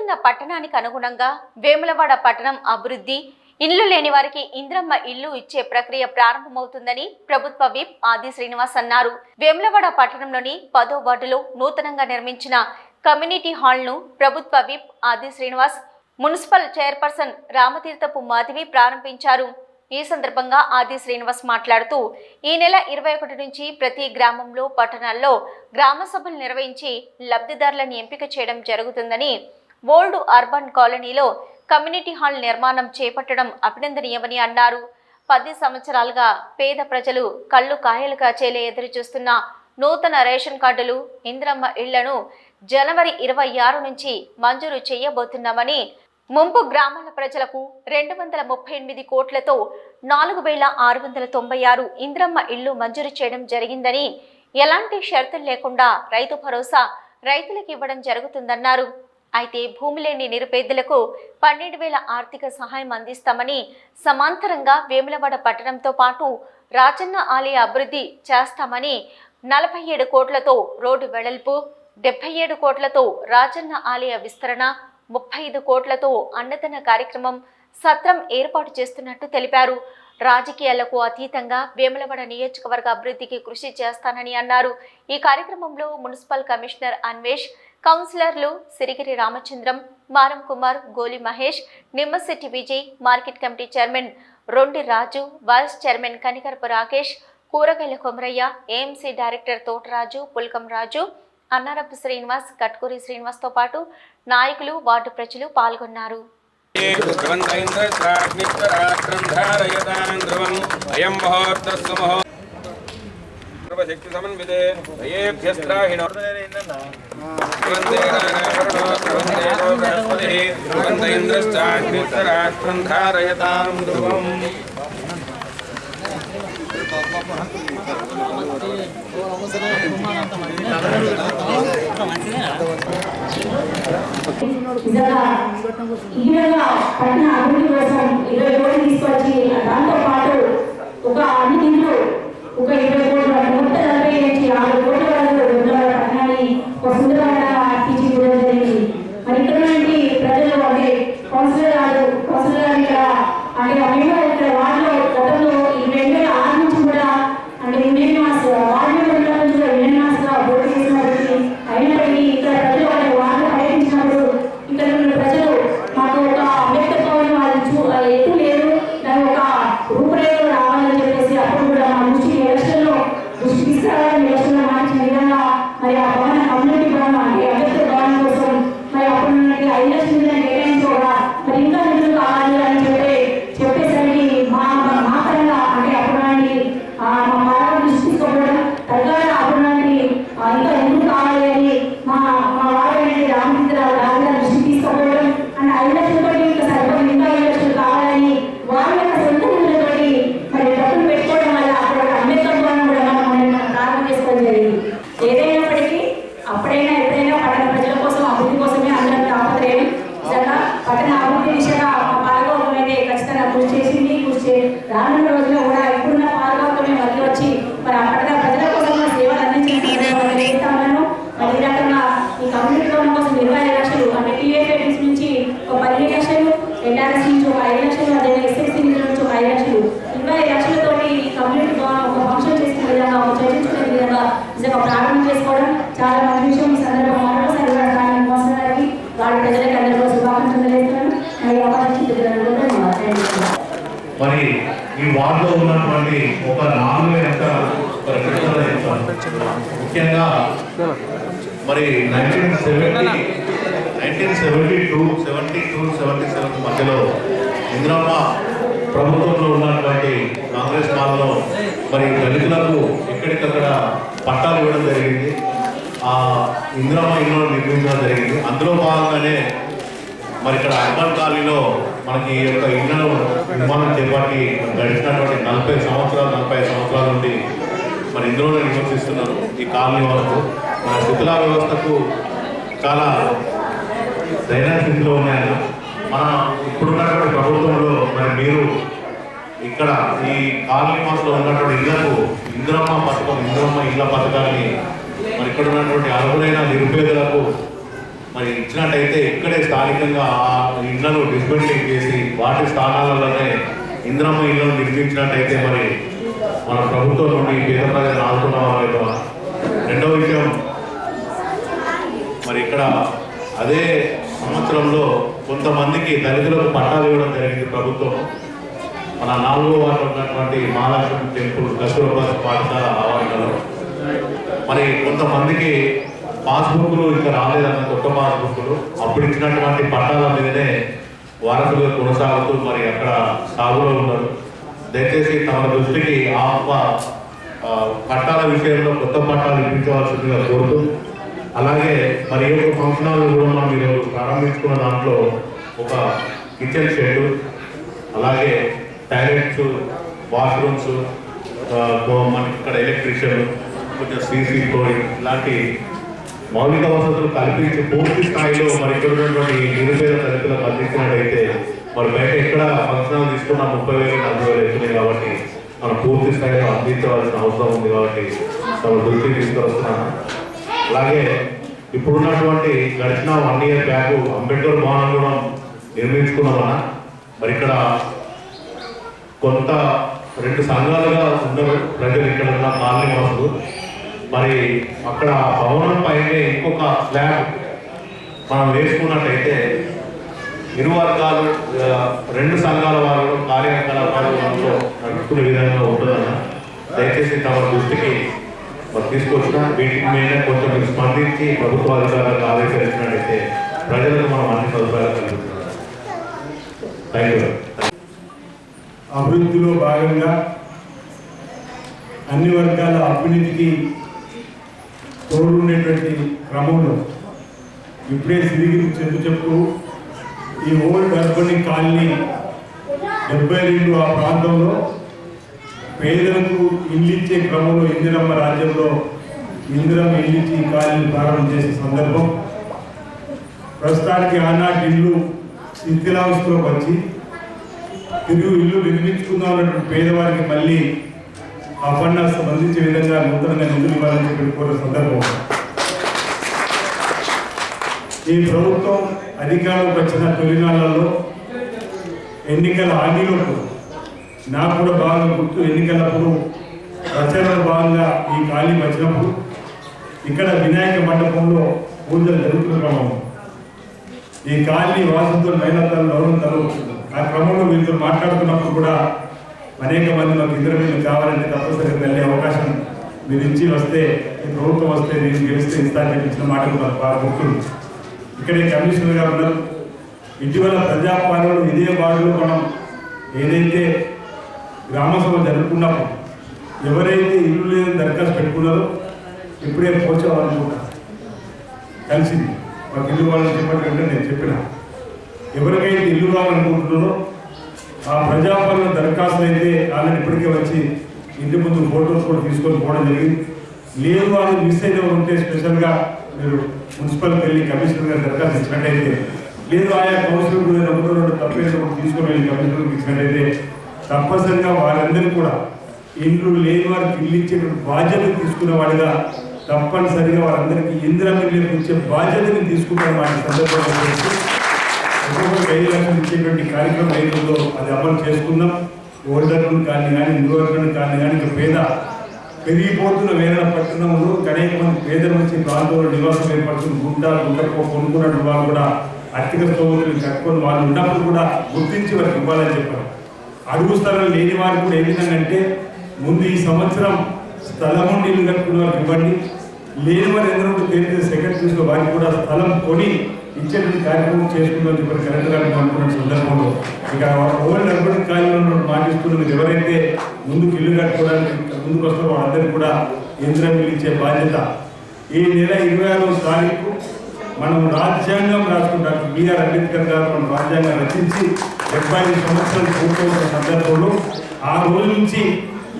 పెరుగుతున్న పట్టణానికి అనుగుణంగా వేములవాడ పట్టణం అభివృద్ధి, ఇల్లు లేని వారికి ఇంద్రమ్మ ఇల్లు ఇచ్చే ప్రక్రియ ప్రారంభమవుతుందని ప్రభుత్వ విప్ ఆది శ్రీనివాస్ అన్నారు. వేములవాడ పట్టణంలోని 10వ వార్డులో నూతనంగా నిర్మించిన కమ్యూనిటీ హాల్ను ప్రభుత్వ విప్ ఆది శ్రీనివాస్, మున్సిపల్ చైర్పర్సన్ రామతీర్థపు మాధవి ప్రారంభించారు. ఈ సందర్భంగా ఆది శ్రీనివాస్ మాట్లాడుతూ ఈ నెల 21 నుంచి ప్రతి గ్రామంలో, పట్టణాల్లో గ్రామ సభలు నిర్వహించి లబ్ధిదారులను ఎంపిక చేయడం జరుగుతుందని, ఓల్డ్ అర్బన్ కాలనీలో కమ్యూనిటీ హాల్ నిర్మాణం చేపట్టడం అభినందనీయమని అన్నారు. 10 సంవత్సరాలుగా పేద ప్రజలు కళ్ళు కాయలు కాచేలే ఎదురు చూస్తున్న నూతన రేషన్ కార్డులు, ఇంద్రమ్మ ఇళ్లను జనవరి 26 నుంచి మంజూరు చేయబోతున్నామని, ముంపు గ్రామాల ప్రజలకు 238 కోట్లతో 4696 ఇంద్రమ్మ ఇళ్లు మంజూరు చేయడం జరిగిందని, ఎలాంటి షరతులు లేకుండా రైతు భరోసా రైతులకు ఇవ్వడం జరుగుతుందన్నారు. అయితే భూమి లేని నిరుపేదలకు 12,000 ఆర్థిక సహాయం అందిస్తామని, సమాంతరంగా వేములవాడ పట్టణంతో పాటు రాజన్న ఆలయ అభివృద్ధి చేస్తామని, 47 కోట్లతో రోడ్డు వెడల్పు, 77 కోట్లతో రాజన్న ఆలయ విస్తరణ, 35 కోట్లతో అన్నదాన కార్యక్రమం, సత్రం ఏర్పాటు చేస్తున్నట్టు తెలిపారు. రాజకీయాలకు అతీతంగా వేములవాడ నియోజకవర్గ అభివృద్ధికి కృషి చేస్తానని అన్నారు. ఈ కార్యక్రమంలో మున్సిపల్ కమిషనర్ అన్వేష్, కౌన్సిలర్లు Sirigiri Ramachandram, Maram Kumar, Goli Mahesh, Nimmashetti Vijay, market committee chairman Rondi Raju, vice chairman Kanikarapu Rakesh, Kuragayala Komaraiah, AMC director Thotaraju, Pulkam Raju, Annarapu Srinivas, Katkuri శ్రీనివాస్తో పాటు నాయకులు, వార్డు ప్రజలు పాల్గొన్నారు. పట్టణ అభివృద్ధి కోసం 20 కోట్లు తీసుకొచ్చి దాంతో పాటు ఒక అన్ని ఒక 20 కోట్లు మొత్తం 40 నుంచి 6 కోట్ల వరకు పట్టణాన్ని ఒక సుందరమైన తీర్చిదిద్దడం జరిగింది. మరి ఇక్కడ నుండి ప్రజలు అంటే కౌన్సిలర్ గారు ఇక్కడ అంటే మేము ఇక్కడ వార్డులో గతంలో ఈ 2006 నుంచి కూడా అంటే యూనియన్ మాస్ వార్డు మెంబర్ల నుంచి కూడా యూనియన్ మాస్ గా పోటీ చేసినప్పటికీ అయినప్పటికీ ఇక్కడ ప్రజలు వాళ్ళ వార్డు పర్యటించినప్పుడు ఇక్కడ ఉన్న ప్రజలు మాకు ఒక వ్యక్తిత్వం వాళ్ళు ఎత్తు లేదు, దాని ఒక రూపురేఖలు రావాలని చెప్పేసి అప్పుడు కూడా మా దృష్టి తీసుకురావాలని ఎలక్షన్లో మార్చిన విధంగా మరి ఆ భవన కమ్యూనిటీ భవనం అంటే అభ్యర్థి భవనం కోసం మరి అప్పుడు 5 లక్షల కేటాయించుకోగా మరి ఇంకా నిధులు కావాలి అని చెప్పేసరికి మా పరంగా అంటే అప్పుడు మా మానవ దృష్టి తీసుకోవడం తద్వారా అప్పుడు ఇంకా నిధులు కావాలి అని మా వారు రామచంద్రరావు దృష్టి తీసుకోవడం అండ్ 5 లక్షలతో ఇంకా సరిపోయి ఇంకా 5 లక్షలు కావాలని వారి యొక్క సొంత నిధులతోటి మరి డబ్బులు పెట్టుకోవడం వల్ల అప్పుడు అంబేద్కర్ భవనం కూడా మనం ప్రారంభం చేసుకోవడం జరిగింది. ఏదైనప్పటికీ అప్పుడైనా ఎప్పుడైనా పట్టణ ప్రజల కోసం అభివృద్ధి కోసమే అందరం తాపత్రయం. నిజంగా పట్టణ అభివృద్ధి దిశగా మా పాలకవర్గం అయితే ఖచ్చితంగా కృషి చేసింది. రానున్న రోజుల్లో కూడా ఇప్పుడున్న పాలకవర్గమే మళ్ళీ వచ్చి మరి ఆ పట్టణ ప్రజల కోసం సేవలు అందించాను. మరి ఈ రకంగా ఈ కమ్యూనిటీ భవనం కోసం 25 లక్షలు అంటే టీఏపీఎస్ నుంచి ఒక 15 లక్షలు, ఎన్ఆర్ఎస్ నుంచి ఒక 5 లక్షలు, అదే ఎస్ఎస్సీ నుంచి ఒక 5 లక్షలు, 25 లక్షలతోటి ఈ కమ్యూనిటీ భవనం ఒక ఫంక్షన్ చేసుకునే విధంగా, ఒక చర్చించుకునే విధంగా నిజంగా ప్రారంభం చేసుకోవడం చాలా మంచి విషయం. ఈ సందర్భంగా మరొకసారి కూడా స్థానిక మోసం గారికి వారి ప్రజలకి అందరికీ శుభాకాంక్షలు తెలియజేస్తున్నాను. మరి ఈ వార్డులో ఉన్నటువంటి ఒక 4 ఎకరాల ముఖ్యంగా మరి 1972-77 మధ్యలో ఇంద్రమ్మ ప్రభుత్వంలో ఉన్నటువంటి కాంగ్రెస్ పాలనలో మరి దళితులకు ఎక్కడికక్కడ పట్టాలు ఇవ్వడం జరిగింది. ఆ ఇంద్రమ్మ ఇల్లు నిర్మించడం జరిగింది. అందులో భాగంగానే మరి ఇక్కడ అర్బన్ కాలనీలో మనకి ఈ యొక్క ఇళ్లను నిర్మాణం చేపట్టి గడిచినటువంటి 45 సంవత్సరాల నుండి మరి ఇందులోనే నివసిస్తున్నారు. ఈ కాలనీ వరకు మన శిథిలా వ్యవస్థకు చాలా దైన స్థితిలో ఉన్నాయన్న మన ఇప్పుడున్నటువంటి ప్రభుత్వంలో మరి మీరు ఇక్కడ ఈ కాలనీ మాసంలో ఉన్నటువంటి ఇళ్లకు ఇంద్రమ్మ ఇళ్ల పథకాన్ని మరి ఇక్కడ ఉన్నటువంటి అర్హులైన నిరుపేదలకు మరి ఇచ్చినట్టయితే ఇక్కడే స్థానికంగా ఆ ఇళ్లను డిస్మెంటింగ్ చేసి వాటి స్థానాలలోనే ఇందిరమ్మ ఇళ్లను నిర్మించినట్టయితే మరి మన ప్రభుత్వం నుండి పేద ప్రజలను ఆదుకున్నామా లేదా. రెండవ విషయం, మరి ఇక్కడ అదే సంవత్సరంలో కొంతమందికి దళితులకు పట్టాలు ఇవ్వడం జరిగింది ప్రభుత్వం. మన 4వ వార్డులో ఉన్నటువంటి మహాలక్ష్మి టెంపుల్ కస్తూర్బా పాఠశాల ఆవరణలో మరి కొంతమందికి పాస్బుక్లు ఇంకా రాలేదన్న కొత్త పాస్బుక్లు అప్పుడు ఇచ్చినటువంటి పట్టాల మీదనే వారసులుగా కొనసాగుతూ మరి అక్కడ సాగులో ఉన్నారు. దయచేసి తమ దృష్టికి ఆ పట్టాల విషయంలో కొత్త పట్టాలు ఇప్పించవలసిందిగా కోరుతూ, అలాగే మరి ఈ ఫంక్షన్ హాల్ కూడా మనం ఈరోజు ప్రారంభించుకున్న దాంట్లో ఒక కిచెన్ షెడ్, అలాగే టాయిలెట్స్, వాష్రూమ్స్, మనకి ఇక్కడ ఎలక్ట్రిషియన్, కొంచెం సీసీ ఫ్లోరింగ్ ఇలాంటి మౌలిక వసతులు కల్పించి పూర్తి స్థాయిలో మరి ఇక్కడ ఉన్నటువంటి నిరుపేద దళితులకు అందించినట్టయితే మరి బయట ఎక్కడ ఫంక్షన్ తీసుకున్న 30,000, 40,000 అవుతున్నాయి కాబట్టి మనం పూర్తి స్థాయిలో అందించవలసిన అవసరం ఉంది కాబట్టి తమ దృష్టికి తీసుకొస్తున్నాను. అలాగే ఇప్పుడున్నటువంటి గడిచిన 1 year బ్యాక్ అంబేద్కర్ భవనం కూడా నిర్మించుకున్నామన్నా. మరి ఇక్కడ కొంత 2 సంఘాలుగా ఉన్నారు ప్రజలు, ఇక్కడ ఉన్న కాలనీ వాసులు. మరి అక్కడ భవనం పైనే ఇంకొక స్లాబ్ మనం వేసుకున్నట్టయితే ఇరు వర్గాలు 2 సంఘాల వారు కార్యకలాపాలు నడుపుకునే విధంగా ఉంటుందన్న. దయచేసి తమ దృష్టికి తీసుకొచ్చిన వీటికి మీద కొంచెం మీరు స్పందించి ప్రభుత్వ అధికారులకు ఆదేశించినట్టయితే ప్రజలకు మనం అన్ని సదుపాయాలు కలుగుతున్నాం. Thank you. అభివృద్ధిలో భాగంగా అన్ని వర్గాల అభివృద్ధికి తోడుండేటువంటి క్రమంలో ఇప్పుడే సిరిగిరి చెప్తూ ఈ ఓల్డ్ అర్బన్ కాలనీ 72 ఆ ప్రాంతంలో పేదలకు ఇల్లిచ్చే క్రమంలో ఇందిరమ్మ రాజ్యంలో ఇందిరమ్మ ఇల్లిచ్చి ఈ కాలనీ ప్రారంభం చేసే సందర్భం ప్రస్తుతానికి ఆనాటి ఇల్లు శిథిలావస్థలోకి వచ్చి తిరుగు ఇల్లు నిర్మించుకుందాం అన్నటువంటి పేదవారికి మళ్ళీ ఆ ఫండ్ స్పందించే విధంగా నూతనంగా నిధులు ఇవ్వాలని చెప్పి కోరిన సందర్భం. ఈ ప్రభుత్వం అధికారంలోకి వచ్చిన తొలినాళ్లలో ఎన్నికల హామీలకు నాకు కూడా బాగా గుర్తు. ఎన్నికలప్పుడు ప్రచారంలో భాగంగా ఈ ఖాళీ వచ్చినప్పుడు ఇక్కడ వినాయక మండపంలో పూజలు జరుగుతున్న క్రమం ఈ ఖాళీ వాసంతో మైనతలు నవరంతలు ఆ క్రమంలో వీరితో మాట్లాడుతున్నప్పుడు కూడా అనేక మంది మాకు ఇంద్రమీలు కావాలంటే తప్పనిసరిగా వెళ్ళే అవకాశం మీరు ఇచ్చి వస్తే ఈ ప్రభుత్వం వస్తే నేను గెలిస్తే ఇస్తానని చెప్పిన మాటలు మాకు బాగా గుర్తుంది. ఇక్కడే కమిషనర్ గారు ఉన్నారు. ఇటీవల ప్రజాపాలనలో ఇదే వార్డులో మనం ఏదైతే గ్రామసభ జరుపుకున్నప్పుడు ఎవరైతే ఇల్లు లేదని దరఖాస్తు పెట్టుకున్నారో ఇప్పుడే పోచేవాలనుకుంటా కలిసింది మాకు ఇల్లు వాళ్ళని చెప్పండి. నేను చెప్పిన ఎవరికైతే ఇల్లు కావాలనుకుంటున్నారో ఆ ప్రజాపాలన దరఖాస్తులు అయితే ఆల్రెడీ ఇప్పటికే వచ్చి ఇంటి ముందు ఫోటోస్ కూడా తీసుకొని పోవడం జరిగింది. లేదు వాళ్ళు మిస్ అయిన ఉంటే స్పెషల్గా మీరు మున్సిపల్కి వెళ్ళి కమిషనర్ గారు దరఖాస్తు ఇచ్చినట్టయితే, లేదు ఆయా కౌన్సిలర్ కూడా నమ్ముతున్న తప్పేసినప్పుడు తీసుకొని వెళ్ళి కమిషనర్కి ఇచ్చినట్టయితే తప్పనిసరిగా వారందరూ కూడా ఇండ్లు లేని వారికి ఇల్లు ఇచ్చేటువంటి బాధ్యత తీసుకునే వాడిగా తప్పనిసరిగా వారందరికీ ఇందిరమ్మ ఇల్లు ఇచ్చే బాధ్యతని తీసుకుంటారు. వారి సందర్భంగా ఒక్కొక్కరికి 5 లక్షలు ఇచ్చేటువంటి కార్యక్రమం ఏదో అది అమలు చేసుకుందాం. ఓల్డర్లను కానీ న్యూవర్లను కానీ ఇంకా పేద పెరిగిపోతున్న వేరే పట్టణంలో అనేక మంది పేదలు వచ్చి ప్రాంతంలో నివాసం ఏర్పడుతున్న గుంటకు కొనుక్కున్నట్టు వాళ్ళు కూడా ఆర్థిక స్థోమతలు కట్టుకొని వాళ్ళు ఉన్నప్పుడు కూడా గుర్తించి వారికి ఇవ్వాలని చెప్పారు. అడుగు స్థలం లేని వారు కూడా ఏ విధంగా అంటే ముందు ఈ సంవత్సరం స్థలం ఉండి ఇల్లు కట్టుకున్న వారికి ఇవ్వండి, లేని వారు ఎందుకంటే తేలితే సెక్రటరీస్లో వారికి కూడా స్థలం కొని ఇచ్చేటువంటి కార్యక్రమం చేసుకుందని చెప్పి కలెక్టర్ గారిని అనుకున్న సందర్భంలో ఇక ఓల్డ్ అర్బన్ కాలనీలో మాటిస్తున్నది ఎవరైతే ముందుకు ఇల్లు కట్టుకోవడానికి ముందుకు వస్తారో వాళ్ళందరికీ కూడా ఇందిరమ్మ ఇల్లు ఇచ్చే బాధ్యత. ఈ నెల 26వ తారీఖు మనం రాజ్యాంగం రాసుకున్న డాక్టర్ బిఆర్ అంబేద్కర్ గారు మనం రాజ్యాంగం రచించి 75 సంవత్సరాలు పూర్తవుతున్న సందర్భంలో ఆ రోజు నుంచి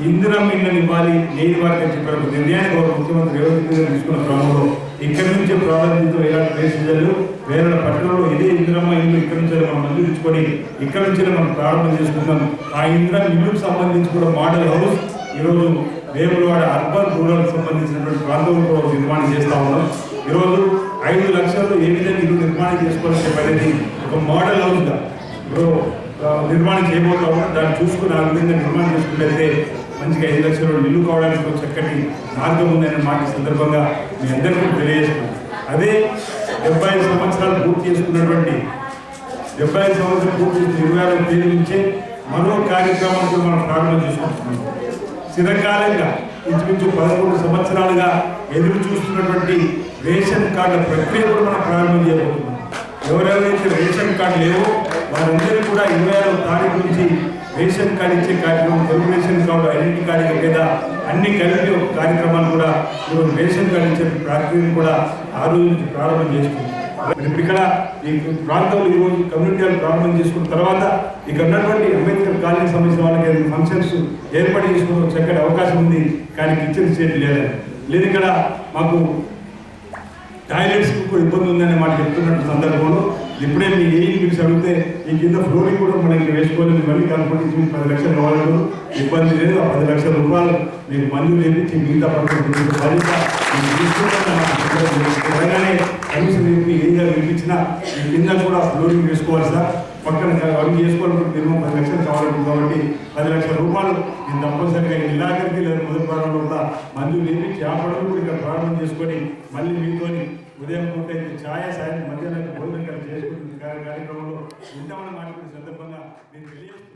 ఇందిరమ్మ ఇళ్ళని ఇవ్వాలి లేని వారికి చెప్పారు. నిర్ణయానికి ఒక ముఖ్యమంత్రి రేవంత్ రెడ్డి తీసుకున్న క్రమంలో ఇక్కడి నుంచే ప్రారంభించడం ఇలాంటి ప్లేసులు వేరే పట్టణంలో ఇదే ఇందిరమ్మ ఇల్లు ఇక్కడ నుంచి మనం మంజూరించుకొని ఇక్కడ నుంచి మనం ప్రారంభం చేసుకుందాం. ఆ ఇందిరమ్మ ఇల్లుకు సంబంధించి కూడా మోడల్ హౌస్ ఈరోజు వేములవాడ అర్బన్ రూరల్ సంబంధించినటువంటి ప్రాంతంలో నిర్మాణం చేస్తూ ఉన్నాం. ఈరోజు 5 లక్షలు ఏ విధంగా ఇల్లు నిర్మాణం చేసుకోవాలని చెప్పనేది ఒక మోడల్ హౌస్గా ఇప్పుడు నిర్మాణం చేయబోతాము. దాన్ని చూసుకుని ఆ విధంగా నిర్మాణం చేసుకున్నట్లయితే మంచిగా 5 లక్షలు ఇల్లు కావడానికి ఒక చక్కటి మార్గం ఉందనే మాట సందర్భంగా మీ అందరికీ తెలియజేస్తున్నాను. అదే 75 సంవత్సరాలు పూర్తి చేసుకున్నటువంటి 75 సంవత్సరాలు పూర్తి చేసిన 26వ తేదీ నుంచే మరో కార్యక్రమం కూడా మనం ప్రారంభం చేసుకుంటున్నాం. చిరకాలంగా ఇంచుమించు 11 సంవత్సరాలుగా ఎదురు చూస్తున్నటువంటి రేషన్ కార్డుల ప్రక్రియ కూడా మనం ప్రారంభం చేయబోతున్నాం. ఎవరెవరైతే రేషన్ కార్డు లేవో వారందరూ కూడా 26వ తారీఖు నుంచి రేషన్ కార్డు ఇచ్చే కార్యక్రమం, Telugu ration card, identity card లేదా అన్ని కలిపి ఒక కార్యక్రమాలు కూడా ఈరోజు రేషన్ కార్డు ఇచ్చే ప్రక్రియను కూడా ఆ రోజు నుంచి ప్రారంభం చేసుకుంటాం. ఇక్కడ ఈ ప్రాంతంలో ఈరోజు కమ్యూనిటీలు ప్రారంభం చేసుకున్న తర్వాత ఇక్కడ ఉన్నటువంటి అంబేద్కర్ కాలనీ సంబంధించిన వాళ్ళకి ఏదైనా ఫంక్షన్స్ ఏర్పాటు చేసుకునే చక్కటి అవకాశం ఉంది. కానీ కిచెన్ స్టేట్ లేదు. ఇక్కడ మాకు టాయిలెట్స్కి కూడా ఇబ్బంది ఉందనే మాట చెప్తున్నట్టు సందర్భంలో ఇప్పుడే మీ పిలిచి అడిగితే ఈ కింద ఫ్లోరింగ్ కూడా మనం ఇంకా వేసుకోలేదు. మళ్ళీ కనుక్కుంటే 10 లక్షలు కావాలంటూ ఇబ్బంది లేదు. ఆ 10 లక్షల రూపాయలు మీకు మంజూరు చేయించి మిగతా తెలంగాణ కమిషన్ ఏగా వినిపించినా ఈ కింద కూడా ఫ్లోరింగ్ వేసుకోవాలి సార్. పక్కన అవి చేసుకోవాలంటే మినిమం 10 లక్షలు కావాలంటుంది. కాబట్టి 10 లక్షల రూపాయలు నేను తప్పనిసరిగా ఇలాగరికి లేదా మొదటి ప్రారంభంలో కూడా మంజూరు చేయించి ఆ పనులు కూడా ఇక్కడ ప్రారంభం చేసుకొని మళ్ళీ మీతో ఉదయం పూట ఛాయ సాయం మధ్యాహ్నం భోజనం చేసుకుంటుంది కార్యక్రమంలో ఉంటామని మాట్లాడే సందర్భంగా నేను తెలియజేస్తున్నాను.